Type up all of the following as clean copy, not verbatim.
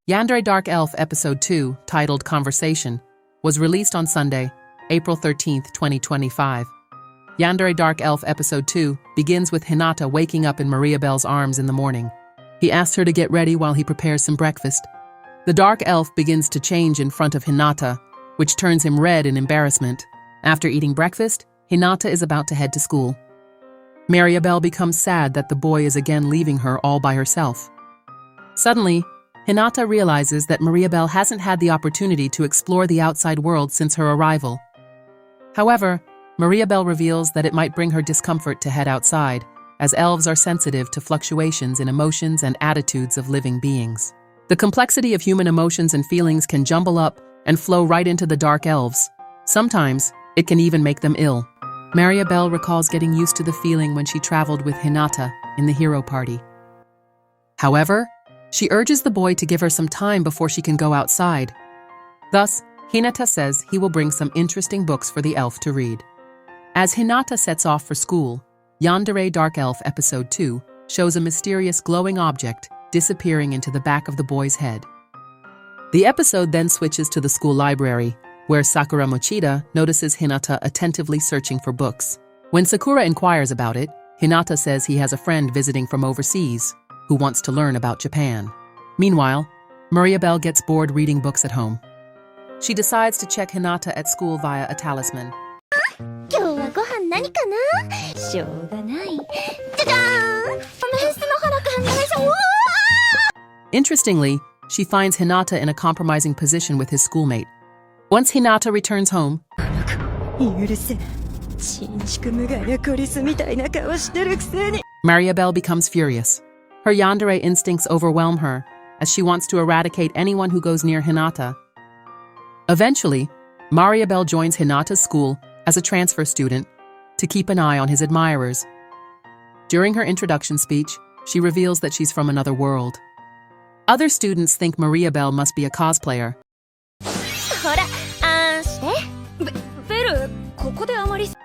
Yandere Dark Elf Episode 2, titled Conversation, was released on Sunday, April 13, 2025. Yandere Dark Elf Episode 2 begins with Hinata waking up in Mariabelle's arms in the morning. He asks her to get ready while he prepares some breakfast. The Dark Elf begins to change in front of Hinata, which turns him red in embarrassment. After eating breakfast, Hinata is about to head to school. Mariabelle becomes sad that the boy is again leaving her all by herself. Suddenly, Hinata realizes that Mariabelle hasn't had the opportunity to explore the outside world since her arrival. However, Mariabelle reveals that it might bring her discomfort to head outside, as elves are sensitive to fluctuations in emotions and attitudes of living beings. The complexity of human emotions and feelings can jumble up and flow right into the dark elves. Sometimes, it can even make them ill. Mariabelle recalls getting used to the feeling when she traveled with Hinata in the hero party. However, she urges the boy to give her some time before she can go outside. Thus, Hinata says he will bring some interesting books for the elf to read. As Hinata sets off for school, Yandere Dark Elf Episode 2 shows a mysterious glowing object disappearing into the back of the boy's head. The episode then switches to the school library, where Sakura Mochida notices Hinata attentively searching for books. When Sakura inquires about it, Hinata says he has a friend visiting from overseas who wants to learn about Japan. Meanwhile, Mariabelle gets bored reading books at home. She decides to check Hinata at school via a talisman. Interestingly, she finds Hinata in a compromising position with his schoolmate. Once Hinata returns home, Mariabelle becomes furious. Her yandere instincts overwhelm her, as she wants to eradicate anyone who goes near Hinata. Eventually, Mariabelle joins Hinata's school as a transfer student to keep an eye on his admirers. During her introduction speech, she reveals that she's from another world. Other students think Mariabelle must be a cosplayer.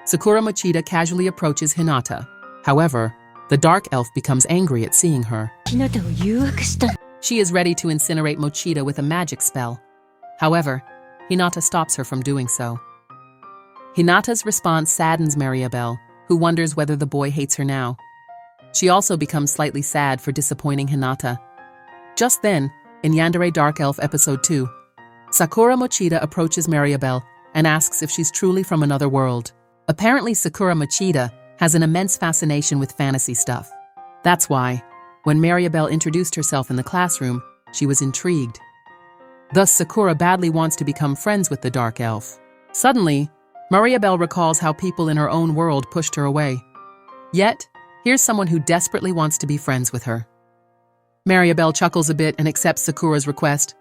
Sakura Mochida casually approaches Hinata. However, the dark elf becomes angry at seeing her. She is ready to incinerate Mochida with a magic spell. However, Hinata stops her from doing so. Hinata's response saddens Mariabelle, who wonders whether the boy hates her now. She also becomes slightly sad for disappointing Hinata. Just then, in Yandere Dark Elf Episode 2, Sakura Mochida approaches Mariabelle and asks if she's truly from another world. Apparently, Sakura Mochida has an immense fascination with fantasy stuff. That's why, when Mariabelle introduced herself in the classroom, she was intrigued. Thus, Sakura badly wants to become friends with the dark elf. Suddenly, Mariabelle recalls how people in her own world pushed her away. Yet, here's someone who desperately wants to be friends with her. Mariabelle chuckles a bit and accepts Sakura's request.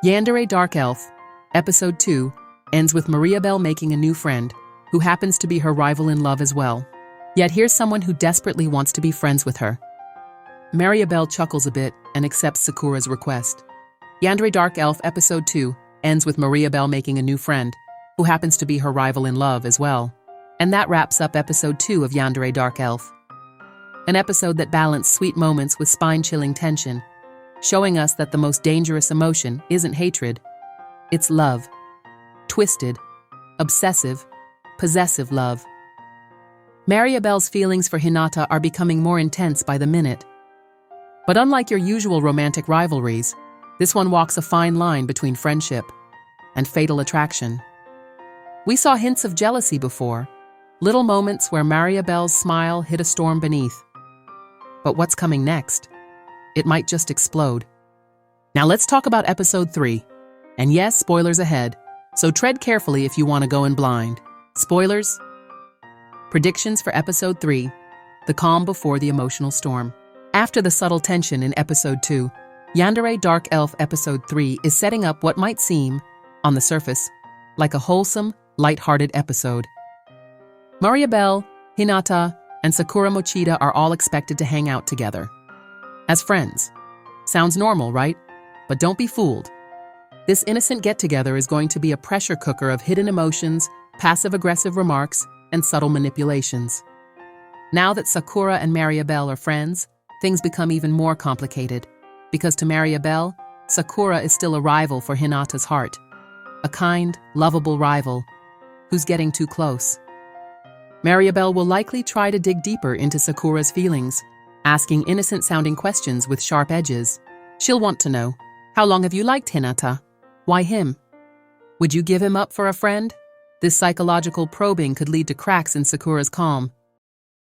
Yandere Dark Elf Episode 2 ends with Mariabelle making a new friend, who happens to be her rival in love as well. Yet here's someone who desperately wants to be friends with her. Mariabelle chuckles a bit and accepts Sakura's request. Yandere Dark Elf Episode 2 ends with Mariabelle making a new friend, who happens to be her rival in love as well. And that wraps up Episode 2 of Yandere Dark Elf. An episode that balanced sweet moments with spine-chilling tension, showing us that the most dangerous emotion isn't hatred, it's love. Twisted, obsessive, possessive love. Mariabelle's feelings for Hinata are becoming more intense by the minute. But unlike your usual romantic rivalries, this one walks a fine line between friendship and fatal attraction. We saw hints of jealousy before, little moments where Mariabelle's smile hid a storm beneath. But what's coming next? It might just explode. Now let's talk about Episode 3. And yes, spoilers ahead, so tread carefully if you want to go in blind. Spoilers? Predictions for Episode 3, the calm before the emotional storm. After the subtle tension in Episode 2, Yandere Dark Elf Episode 3 is setting up what might seem, on the surface, like a wholesome, light-hearted episode. Mariabelle, Hinata, and Sakura Mochida are all expected to hang out together as friends. Sounds normal, right? But don't be fooled. This innocent get-together is going to be a pressure cooker of hidden emotions, passive-aggressive remarks, and subtle manipulations. Now that Sakura and Mariabelle are friends, things become even more complicated, because to Maribel, Sakura is still a rival for Hinata's heart. A kind, lovable rival who's getting too close. Maribel will likely try to dig deeper into Sakura's feelings, asking innocent-sounding questions with sharp edges. She'll want to know, how long have you liked Hinata? Why him? Would you give him up for a friend? This psychological probing could lead to cracks in Sakura's calm,